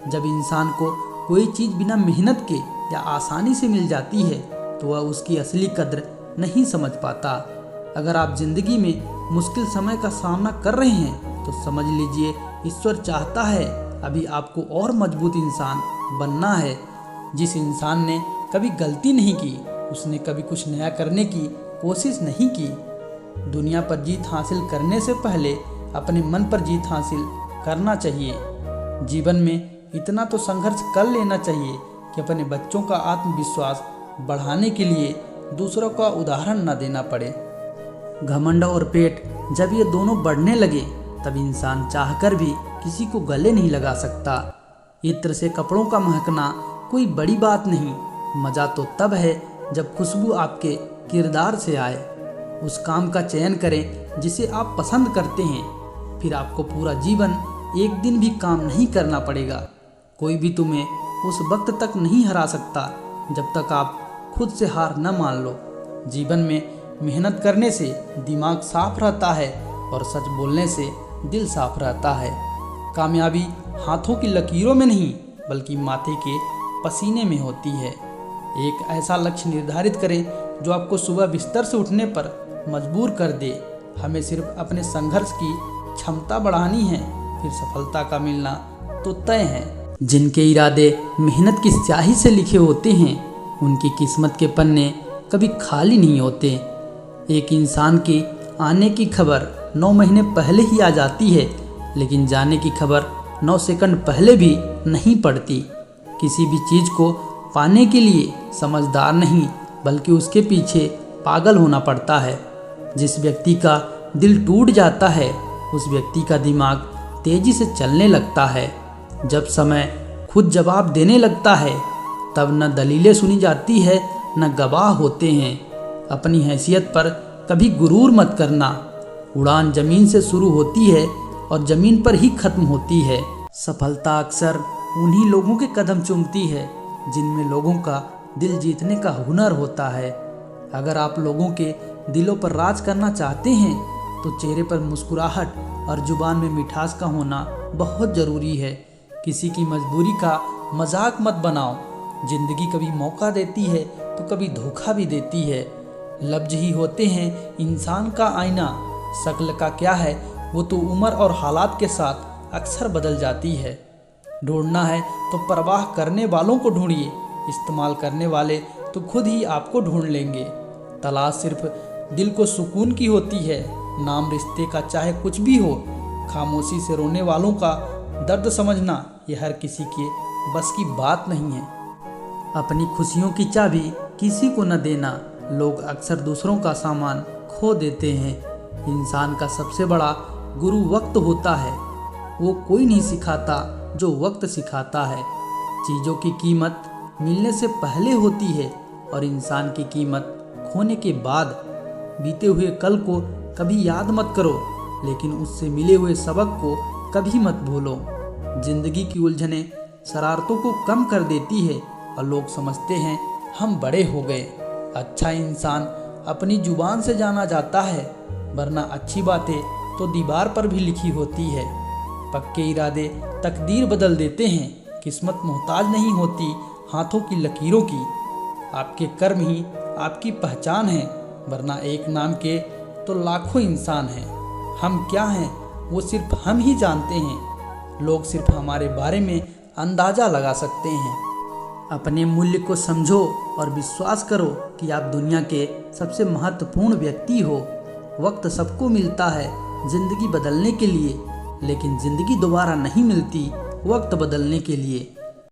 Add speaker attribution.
Speaker 1: जब इंसान को कोई चीज़ बिना मेहनत के या आसानी से मिल जाती है तो वह उसकी असली कद्र नहीं समझ पाता। अगर आप जिंदगी में मुश्किल समय का सामना कर रहे हैं तो समझ लीजिए ईश्वर चाहता है अभी आपको और मजबूत इंसान बनना है। जिस इंसान ने कभी गलती नहीं की उसने कभी कुछ नया करने की कोशिश नहीं की। दुनिया पर जीत हासिल करने से पहले अपने मन पर जीत हासिल करना चाहिए। जीवन में इतना तो संघर्ष कर लेना चाहिए कि अपने बच्चों का आत्मविश्वास बढ़ाने के लिए दूसरों का उदाहरण न देना पड़े। घमंड और पेट जब ये दोनों बढ़ने लगे तब इंसान चाहकर भी किसी को गले नहीं लगा सकता। इत्र से कपड़ों का महकना कोई बड़ी बात नहीं, मज़ा तो तब है जब खुशबू आपके किरदार से आए। उस काम का चयन करें जिसे आप पसंद करते हैं, फिर आपको पूरा जीवन एक दिन भी काम नहीं करना पड़ेगा। कोई भी तुम्हें उस वक्त तक नहीं हरा सकता जब तक आप खुद से हार न मान लो। जीवन में मेहनत करने से दिमाग साफ रहता है और सच बोलने से दिल साफ रहता है। कामयाबी हाथों की लकीरों में नहीं बल्कि माथे के पसीने में होती है। एक ऐसा लक्ष्य निर्धारित करें जो आपको सुबह बिस्तर से उठने पर मजबूर कर दे। हमें सिर्फ अपने संघर्ष की क्षमता बढ़ानी है, फिर सफलता का मिलना तो तय है। जिनके इरादे मेहनत की स्याही से लिखे होते हैं उनकी किस्मत के पन्ने कभी खाली नहीं होते। एक इंसान की आने की खबर 9 महीने पहले ही आ जाती है, लेकिन जाने की खबर 9 सेकंड पहले भी नहीं पड़ती। किसी भी चीज़ को पाने के लिए समझदार नहीं बल्कि उसके पीछे पागल होना पड़ता है। जिस व्यक्ति का दिल टूट जाता है उस व्यक्ति का दिमाग तेजी से चलने लगता है। जब समय खुद जवाब देने लगता है तब न दलीलें सुनी जाती है न गवाह होते हैं। अपनी हैसियत पर कभी गुरूर मत करना। उड़ान जमीन से शुरू होती है और जमीन पर ही खत्म होती है। सफलता अक्सर उन्हीं लोगों के कदम चूमती है जिनमें लोगों का दिल जीतने का हुनर होता है। अगर आप लोगों के दिलों पर राज करना चाहते हैं तो चेहरे पर मुस्कुराहट और जुबान में मिठास का होना बहुत ज़रूरी है। किसी की मजबूरी का मजाक मत बनाओ। जिंदगी कभी मौका देती है तो कभी धोखा भी देती है। लफ्ज ही होते हैं इंसान का आईना। शक्ल का क्या है वो तो उम्र और हालात के साथ अक्सर बदल जाती है। ढूंढना है तो परवाह करने वालों को ढूंढिए, इस्तेमाल करने वाले तो खुद ही आपको ढूंढ लेंगे। तलाश सिर्फ दिल को सुकून की होती है। नाम रिश्ते का चाहे कुछ भी हो, खामोशी से रोने वालों का दर्द समझना यह हर किसी के बस की बात नहीं है। अपनी खुशियों की चाबी किसी को न देना। लोग अक्सर दूसरों का सामान खो देते हैं। इंसान का सबसे बड़ा गुरु वक्त होता है। वो कोई नहीं सिखाता जो वक्त सिखाता है। चीज़ों की कीमत मिलने से पहले होती है और इंसान की कीमत खोने के बाद। बीते हुए कल को कभी याद मत करो, लेकिन उससे मिले हुए सबक को कभी मत भूलो। जिंदगी की उलझनें शरारतों को कम कर देती है और लोग समझते हैं हम बड़े हो गए। अच्छा इंसान अपनी जुबान से जाना जाता है, वरना अच्छी बातें तो दीवार पर भी लिखी होती है। पक्के इरादे तकदीर बदल देते हैं। किस्मत मोहताज नहीं होती हाथों की लकीरों की। आपके कर्म ही आपकी पहचान है, वरना एक नाम के तो लाखों इंसान हैं। हम क्या हैं वो सिर्फ हम ही जानते हैं। लोग सिर्फ हमारे बारे में अंदाज़ा लगा सकते हैं। अपने मूल्य को समझो और विश्वास करो कि आप दुनिया के सबसे महत्वपूर्ण व्यक्ति हो। वक्त सबको मिलता है ज़िंदगी बदलने के लिए, लेकिन ज़िंदगी दोबारा नहीं मिलती वक्त बदलने के लिए।